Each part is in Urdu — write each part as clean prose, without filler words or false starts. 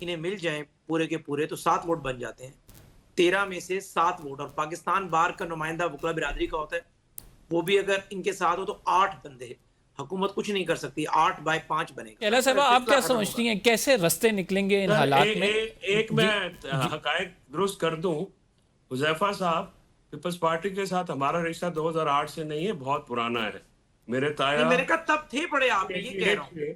انہیں مل جائیں پورے کے پورے تو 7 ووٹ بن جاتے ہیں. 13 میں سے 7 ووٹ, اور پاکستان بار کا نمائندہ وکلا برادری کا ہوتا ہے, وہ بھی اگر ان کے ساتھ ہو تو 8 بندے, حکومت کچھ نہیں کر سکتی, 8/5 بنے گا. شہلا صاحبہ آپ کیا سمجھتی ہیں کیسے رستے نکلیں گے ان حالات میں؟ ایک میں حقائق درست کر دوں, حذیفہ صاحب, پیپلز پارٹی کے ساتھ ہمارا رشتہ 2008 سے نہیں ہے, بہت پرانا ہے. میرے تایا میں نے کہا تب تھے پڑے آپ, یہ کہہ رہا ہوں.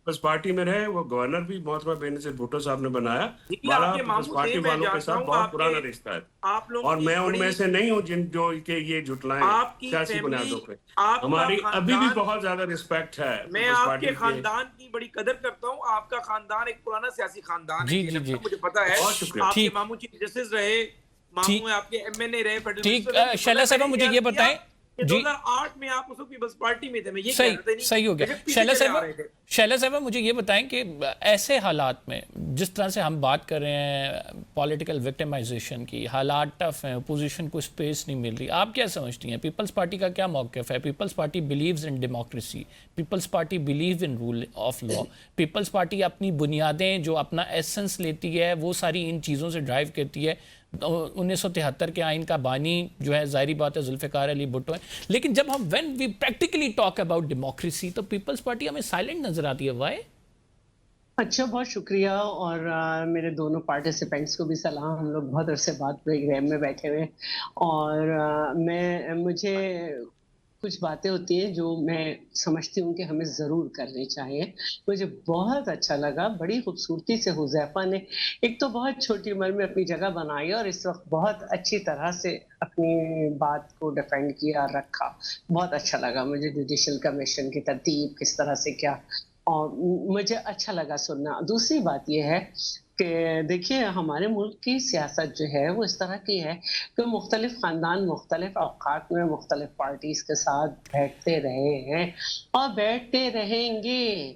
پیپلز پارٹی میں رہے, وہ گورنر بھی محترمہ بینظیر بھٹو صاحب نے بنایا. جی, ہمارا آپ کے پیپلز ماموں پارٹی تھے, میں والوں کے جانتا ساتھ ہوں بہت آپ پرانا کے, رشتہ ہے, آپ لوگ اور میں ان میں بڑی, سے نہیں ہوں جن جو کہ یہ جھٹلائیں آپ کی سیاسی فیملی, بنیادوں پہ. آپ کا ہماری ابھی بھی خاندان, بہت زیادہ رسپیکٹ ہے میں پیپلز آپ پارٹی کے کے. خاندان کی بڑی قدر کرتا ہوں. آپ کا خاندان ایک پرانا سیاسی خاندان ہے, جی یہ جی جی, مجھے پتا ہے. بہت شکریہ. آپ کے ٹھیک ماموں چیف جسٹس رہے, ٹھیک ماموں آپ کے ایم این اے رہے, فیڈرل ٹھیک. منسٹر رہے. شہلا صاحبہ مجھے یہ بتائیں, جی 2008 میں آپ اس وقت پیپلز پارٹی میں تھے, میں یہ کہہ صحیح رہا تھا, نہیں صحیح ہو گیا. پیچھے چلے آ رہے تھے. شہلا صاحبہ مجھے یہ بتائیں کہ ایسے حالات میں جس طرح سے ہم بات کر رہے ہیں پولیٹیکل وکٹمائزیشن کی, حالات ٹف ہیں, اپوزیشن کو سپیس نہیں مل رہی, آپ کیا سمجھتی ہیں پیپلز پارٹی کا کیا موقف ہے؟ Peoples Party believes in democracy, Peoples Party believe in rule of law, Peoples Party اپنی بنیادیں جو اپنا ایسنس لیتی ہے وہ ساری ان چیزوں سے ڈرائیو کرتی ہے. 1973 کے آئین کا بانی جو ہے ظاہری بات ہے ذوالفقار علی بھٹو ہے, لیکن جب ہم when we practically talk about democracy تو پیپلز پارٹی ہمیں سائلنٹ نظر آتی ہے. وائی؟ اچھا, بہت شکریہ, اور میرے دونوں پارٹیسپینٹس کو بھی سلام. ہم لوگ بہت عرصے بعد پروگرام میں بیٹھے ہوئے, اور مجھے کچھ باتیں ہوتی ہیں جو میں سمجھتی ہوں کہ ہمیں ضرور کرنی چاہیے. مجھے بہت اچھا لگا, بڑی خوبصورتی سے حذیفہ نے ایک تو بہت چھوٹی عمر میں اپنی جگہ بنائی اور اس وقت بہت اچھی طرح سے اپنی بات کو ڈیفینڈ کیا اور رکھا. بہت اچھا لگا مجھے جوڈیشل کمیشن کی ترتیب کس طرح سے کیا, اور مجھے اچھا لگا سننا. دوسری بات یہ ہے کہ دیکھیے ہمارے ملک کی سیاست جو ہے وہ اس طرح کی ہے کہ مختلف خاندان مختلف اوقات میں مختلف پارٹیز کے ساتھ بیٹھتے رہے ہیں اور بیٹھتے رہیں گے,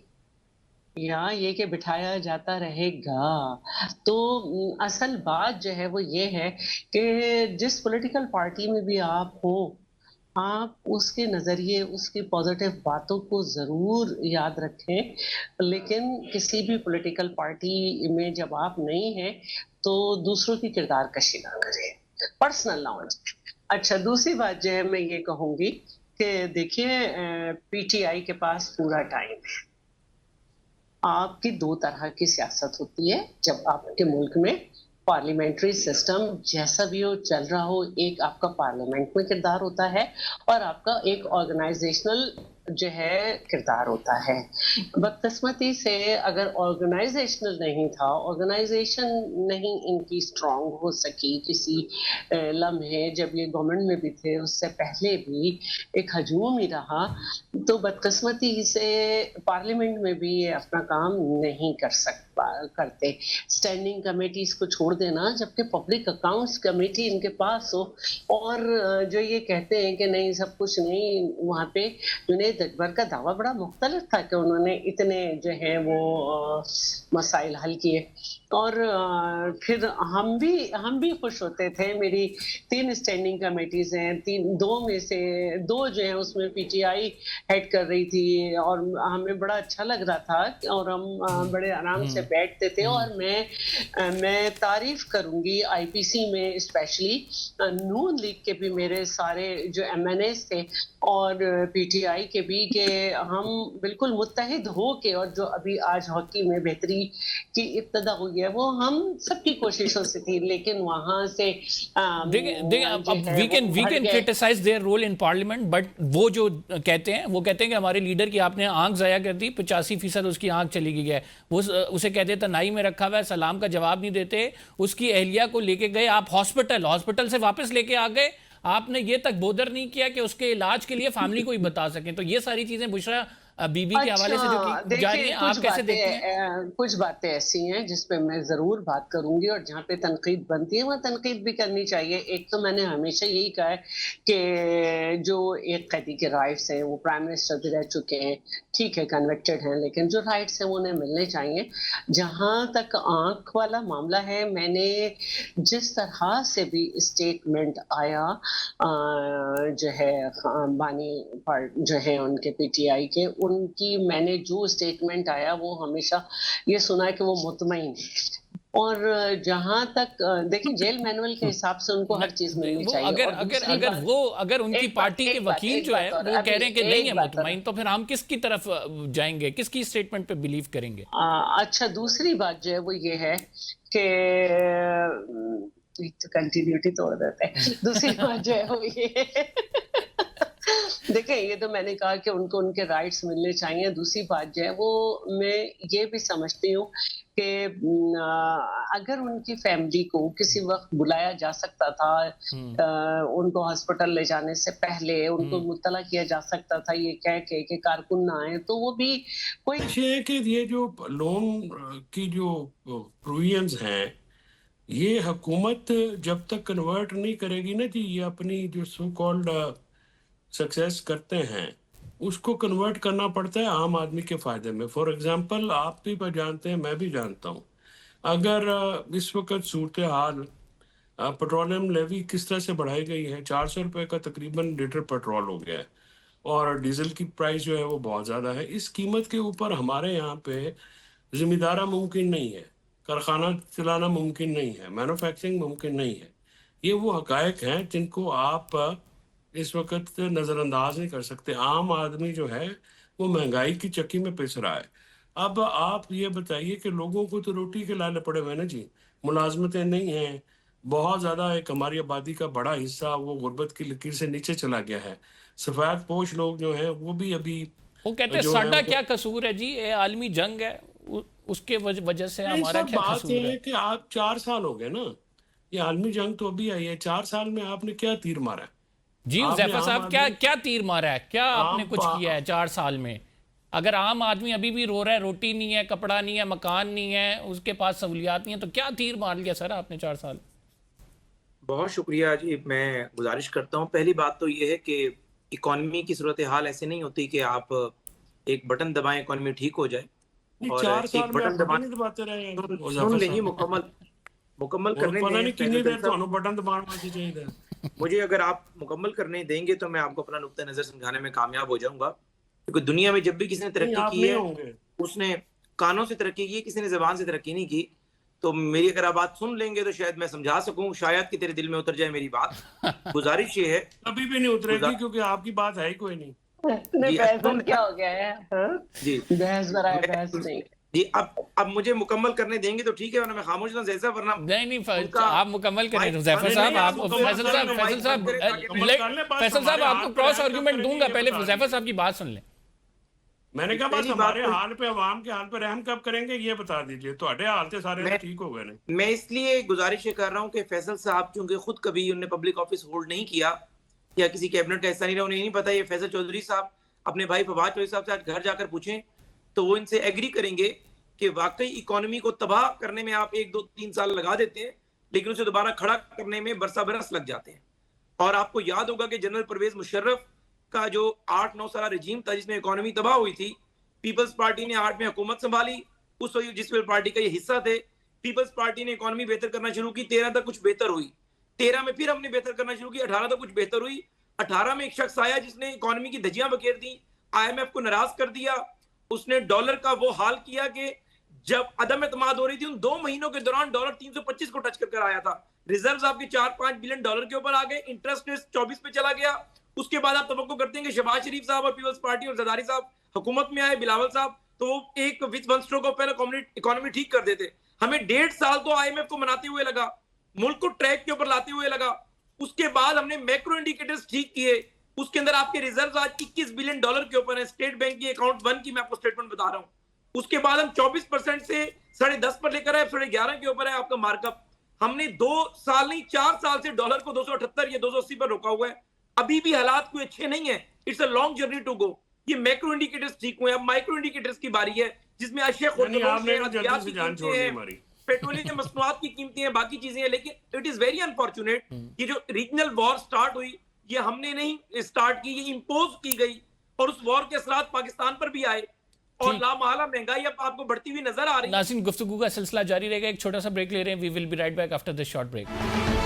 یا یہ کہ بٹھایا جاتا رہے گا. تو اصل بات جو ہے وہ یہ ہے کہ جس پولیٹیکل پارٹی میں بھی آپ ہو, آپ اس کے نظریے, اس کی پازیٹیو باتوں کو ضرور یاد رکھیں, لیکن کسی بھی پولیٹیکل پارٹی میں جب آپ نہیں ہیں تو دوسروں کی کردار کشی نہ کریں, پرسنل نہ ہو جائے. اچھا, دوسری بات جو ہے میں یہ کہوں گی کہ دیکھیے پی ٹی آئی کے پاس پورا ٹائم ہے. آپ کی 2 طرح کی سیاست ہوتی ہے جب آپ کے ملک میں پارلیمنٹری سسٹم جیسا بھی ہو چل رہا ہو. ایک آپ کا پارلیمنٹ میں کردار ہوتا ہے اور آپ کا ایک آرگنائزیشنل جو ہے کردار ہوتا ہے. بدقسمتی سے اگر آرگنائزیشنل نہیں تھا, آرگنائزیشن نہیں ان کی اسٹرانگ ہو سکی کسی لمحے جب یہ گورنمنٹ میں بھی تھے, اس سے پہلے بھی ایک ہجوم ہی رہا, تو بدقسمتی سے پارلیمنٹ میں بھی یہ اپنا کام نہیں کرتے. اسٹینڈنگ کمیٹیز کو چھوڑ دینا, جبکہ پبلک اکاؤنٹس کمیٹی ان کے پاس ہو, اور جو یہ کہتے ہیں کہ نہیں سب کچھ نہیں, وہاں پہ جنید اکبر کا دعویٰ بڑا مختلف تھا کہ انہوں نے اتنے جو ہیں وہ مسائل حل کیے. اور پھر ہم بھی خوش ہوتے تھے. میری 3 اسٹینڈنگ کمیٹیز ہیں, 2 میں سے 2 جو ہیں اس میں پی ٹی آئی ہیڈ کر رہی تھی, اور ہمیں بڑا اچھا لگ رہا تھا اور ہم بڑے آرام سے بیٹھتے تھے. اور میں تعریف کروں گی آئی پی سی میں اسپیشلی نون لیگ کے بھی میرے سارے جو ایم این ایز تھے اور پی ٹی آئی کے بھی, کہ ہم بالکل متحد ہو کے, اور جو ابھی آج ہاکی میں بہتری کی ابتدا ہوئی ہے وہ ہم سب کی کوششوں سے تھی, لیکن وہاں سے we can criticize their role in parliament, but وہ جو کہتے ہیں کہ ہمارے لیڈر کی آپ نے آنکھ ضائع کر دی, 85% اس کی آنکھ چلی گئی ہے. وہ اسے کہتے تنہائی میں رکھا ہوا ہے, سلام کا جواب نہیں دیتے. اس کی اہلیہ کو لے کے گئے آپ ہاسپٹل سے واپس لے کے آ گئے, آپ نے یہ تک بودر نہیں کیا کہ اس کے علاج کے لیے فیملی کو ہی بتا سکیں. تو یہ ساری چیزیں بشرا بی بی کے حوالے سے جو کی جا رہی ہیں, آپ کیسے دیکھتے ہیں؟ کچھ باتیں ایسی ہیں جس پہ میں ضرور بات کروں گی, اور جہاں پہ تنقید بنتی ہے وہاں تنقید بھی کرنی چاہیے. ایک تو میں نے ہمیشہ یہی کہا ہے کہ جو ایک قیدی کے رائٹس ہیں, وہ پرائم منسٹر بھی رہ چکے ہیں, ٹھیک ہے کنوکٹڈ ہیں, لیکن جو رائٹس ہیں وہ انہیں ملنے چاہیے. جہاں تک آنکھ والا معاملہ ہے, میں نے جس طرح سے بھی اسٹیٹمنٹ آیا جو ہے بانی جو ہے ان کے پی ٹی آئی کے, ان کی میں نے جو اسٹیٹمنٹ آیا وہ ہمیشہ یہ سنا ہے کہ وہ مطمئن ہے. اور جہاں تک دیکھیں جیل مینول کے حساب سے ان کو ہر چیز ملنی وہ چاہیے. اور اگر ان کی پارٹی کے وکیل جو ہے وہ کہہ رہے ہیں کہ نہیں ہے مطمئن، تو پھر ہم کس کی طرف جائیں گے، کس کی اسٹیٹمنٹ پہ بلیو کریں گے؟ اچھا، دوسری بات جو ہے وہ یہ ہے کہ کنٹینیوٹی توڑ دیتے ہیں. دوسری بات جو ہے وہ یہ دیکھیں، یہ تو میں نے کہا کہ ان کو ان کے رائٹس ملنے چاہیے. دوسری بات جو ہے وہ میں یہ بھی سمجھتی ہوں کہ اگر ان کی فیملی کو کسی وقت بلایا جا سکتا تھا، ان کو ہاسپٹل لے جانے سے پہلے ان کو مطلع کیا جا سکتا تھا یہ کہہ کے کہ کارکن نہ آئے، تو وہ بھی کوئی یہ ہے کہ یہ جو لون کی جو پروویژنز ہیں، یہ حکومت جب تک کنورٹ نہیں کرے گی نا جی، یہ اپنی جو سو کالڈ سکسیس کرتے ہیں اس کو کنورٹ کرنا پڑتا ہے عام آدمی کے فائدے میں. فار ایگزامپل آپ بھی جانتے ہیں، میں بھی جانتا ہوں، اگر اس وقت صورتحال پیٹرولیم لیوی کس طرح سے بڑھائی گئی ہے، 400 روپے کا تقریباً لیٹر پیٹرول ہو گیا ہے، اور ڈیزل کی پرائس جو ہے وہ بہت زیادہ ہے. اس قیمت کے اوپر ہمارے یہاں پہ ذمہ دارہ ممکن نہیں ہے، کارخانہ چلانا ممکن نہیں ہے، مینوفیکچرنگ ممکن نہیں ہے. یہ وہ حقائق ہیں جن کو آپ اس وقت نظر انداز نہیں کر سکتے. عام آدمی جو ہے وہ مہنگائی کی چکی میں پس رہا ہے. اب آپ یہ بتائیے کہ لوگوں کو تو روٹی کے لالے پڑے ہوئے نا جی، ملازمتیں نہیں ہیں، بہت زیادہ ایک ہماری آبادی کا بڑا حصہ وہ غربت کی لکیر سے نیچے چلا گیا ہے. سفید پوش لوگ جو ہیں وہ بھی ابھی وہ کہتے ہیں ساڈا کیا قصور ہے جی، یہ عالمی جنگ ہے، اس کے وجہ سے ہمارا کیا بات قصور یہ ہے؟ ہے کہ آپ 4 سال ہو گئے نا، یہ عالمی جنگ تو ابھی آئی ہے. 4 سال میں آپ نے کیا تیر مارا ہے؟ جی حذیفہ صاحب، کیا تیر مارا ہے؟ کیا آپ نے کچھ کیا ہے 4 سال میں؟ اگر عام آدمی ابھی بھی رو رہا ہے، روٹی نہیں ہے، کپڑا نہیں ہے، مکان نہیں ہے، اس کے پاس سہولیات نہیں ہیں، تو کیا تیر مار لیا سر آپ نے 4 سال؟ بہت شکریہ جی. میں گزارش کرتا ہوں، پہلی بات تو یہ ہے کہ اکانومی کی صورتحال ایسے نہیں ہوتی کہ آپ ایک بٹن دبائیں اکانومی ٹھیک ہو جائے. اور 4 ایک سال میں آپ بٹن بٹن نہیں دباتے رہے ہیں سن لیں، مکمل اور کرنے پتہ دیں نہیں کتنی فیصل دیر صاحب. تو بٹن دبانا چاہیے. مجھے اگر آپ مکمل کرنے دیں گے تو میں آپ کو اپنا نقطہ نظر سمجھانے میں کامیاب ہو جاؤں گا. کیونکہ دنیا میں جب بھی کسی نے ترقی آپ کی نہیں ہے ہوں گے. اس نے کانوں سے ترقی کی ہے، کسی نے زبان سے ترقی نہیں کی. تو میری اگر آپ بات سن لیں گے تو شاید میں سمجھا سکوں، شاید کہ تیرے دل میں اتر جائے میری بات. گزارش یہ ہے ابھی بھی نہیں اترے گی کیونکہ آپ کی بات ہے ہی کوئی نہیں. فیصل کیا ہو گیا ہے؟ جی بحث برائے بحث نہیں. جی اب مجھے مکمل کرنے دیں گے تو ٹھیک ہے، ورنہ میں خاموش نہ جیسا ورنہ نہیں آپ مکمل کریں حذیفہ صاحب. آپ فیصل صاحب آپ کو کراس آرگیومنٹ دوں گا، پہلے حذیفہ صاحب کی بات سن لیں. میں نے کہا بس ہمارے حال پہ، عوام کے حال پہ رحم کب کریں گے یہ بتا دیجئے. تو اڈے حال سے سارے ٹھیک ہو گئے نہیں. میں اس لیے گزارش یہ کر رہا ہوں کہ فیصل صاحب چونکہ خود کبھی انہوں نے پبلک آفس ہولڈ نہیں کیا یا کسی کیبنٹ کا حصہ نہیں رہا، انہیں نہیں پتا. یہ فیصل چودھری صاحب اپنے بھائی فواد چودھری صاحب سے آج گھر جا کر پوچھیں تو وہ ان سے ایگری کریں گے کہ واقعی اکانومی کو تباہ کرنے میں آپ 1 2 3 سال لگا دیتے ہیں، لیکن اسے دوبارہ کھڑا کرنے میں برسہ برس لگ جاتے ہیں. اور آپ کو یاد ہوگا کہ جنرل پرویز مشرف کا جو 8-9 سالہ رجیم تھا جس میں اکانومی تباہ ہوئی تھی، پیپلز پارٹی نے 8 میں حکومت سنبھالی، اس وقت جس پارٹی کا یہ حصہ تھے، پیپلز پارٹی نے اکانومی بہتر کرنا شروع کی. 13 تک کچھ بہتر ہوئی، 13 میں پھر ہم نے بہتر کرنا شروع کی، 18 تک کچھ بہتر ہوئی. 18 میں ایک شخص آیا جس نے اکانومی کی دھجیاں بکھیر دی، IMF کو ناراض کر دیا. اس نے ڈالر کا وہ حال کیا کہ جب عدم اعتماد ہو رہی تھی، ان 2 مہینوں کے دوران ڈالر 325 کو ٹچ کر آیا تھا. ریزروز آپ کے 4-5 بلین ڈالر کے اوپر آ گئے، انٹرسٹ ریٹ 24 پہ چلا گیا. اس کے بعد آپ توقع کرتے ہیں کہ شہباز شریف صاحب اور پیپلز پارٹی اور زرداری صاحب حکومت میں آئے، بلاول صاحب، تو وہ ایک with one stroke of pen economy ٹھیک کر دیتے. ہمیں 1.5 سال تو IMF کو مناتے ہوئے لگا، ملک کو ٹریک کے اوپر لاتے ہوئے لگا. اس کے بعد ہم نے میکرو انڈیکیٹرز ٹھیک کیے. اس کے اندر آپ کے ریزروز آج 21 بلین ڈالر کے اوپر ہیں. اسٹیٹ بینک کی اکاؤنٹ 1 کی میں آپ کو سٹیٹمنٹ بتا رہا ہوں. اس کے بعد ہم 24% سے 10.5 پر لے کر آئے، 11.5 کے اوپر ہے آپ کا مارک اپ. ہم نے 2 سال نہیں 4 سال سے ڈالر کو 278 یا 280 پر روکا ہوا ہے. ابھی بھی حالات کوئی اچھے نہیں ہیں. It's a long journey to go. یہ میکرو انڈیکیٹرز ٹھیک ہوئے. اب مائکرو انڈیکیٹرز کی باری ہے جس میں اشیاء پیٹرولیم مصنوعات کی قیمتیں ہیں، باقی چیزیں ہیں. لیکن اٹ از ویری انفارچونیٹ یہ جو ریجنل وار سٹارٹ ہوئی یہ ہم نے نہیں سٹارٹ کی، یہ امپوز کی گئی اور اس وار کے اثرات پاکستان پر بھی آئے اور لامحالہ مہنگائی اب آپ کو بڑھتی ہوئی نظر آ رہی ہے. ناظرین، گفتگو کا سلسلہ جاری رہے گا. ایک چھوٹا سا بریک لے رہے ہیں. We will be right back after this short break.